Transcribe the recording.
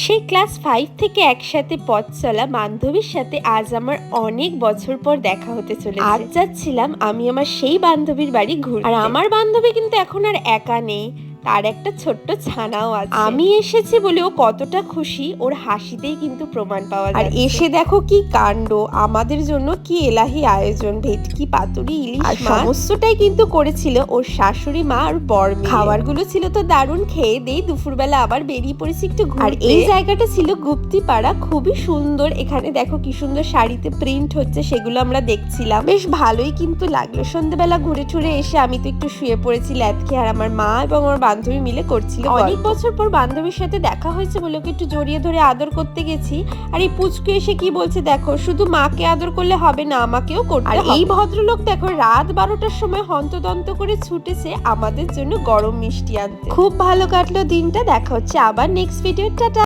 সেই ক্লাস 5 থেকে একসাথে পথ চলা বান্ধবীর সাথে আজ আমার অনেক বছর পর দেখা হতে চলেছে। আজ যাচ্ছিলাম আমি আমার সেই বান্ধবীর বাড়ি ঘুরতে। আর আমার বান্ধবী কিন্তু এখন আর একা নেই, তার একটা ছোট্ট ছানাও আছে। আমি এসেছি বলে ও কতটা খুশি ওর হাসিতেই কিন্তু প্রমাণ পাওয়া যায়। আর এসে দেখো কি কাণ্ড, আমাদের জন্য কি এলাহি আয়োজন, ভেটকি পাতুরি ইলিশ আর সমস্তটাই কিন্তু করেছিল ওর শাশুড়ি মা আর বর মিলে। খাবারগুলো ছিল তো দারুণ, খেয়ে দেই দুপুরবেলা আবার বেরিয়ে পড়েছি একটু ঘুরতে। আর এই জায়গাটা ছিল গুপ্তিপাড়া, খুবই সুন্দর। এখানে দেখো কি সুন্দর শাড়িতে প্রিন্ট হচ্ছে, সেগুলো আমরা দেখছিলাম, বেশ ভালোই কিন্তু লাগলো। সন্ধ্যেবেলা ঘুরে টুরে এসে আমি তো একটু শুয়ে পড়েছি ল্যাদ খেয়ে, আর আমার মা এবং আমার বান্ধবী মিলে করছিল। অনেক বছর পর বান্ধবীর সাথে দেখা হয়েছে বলে ওকে একটু জড়িয়ে ধরে আদর করতে গেছি। আর এই পুচকু এসে কি বলছে দেখো, শুধু মাকে আদর করলে হবে না, আমাকেও করতে হবে। আর এই ভদ্রলোক দেখো রাত 12টার সময় হন্তদন্ত করে ছুটেছে আমাদের জন্য গরম মিষ্টি আনতে। খুব ভালো কাটলো দিনটা। দেখা হচ্ছে আবার নেক্সট ভিডিও। টাটা।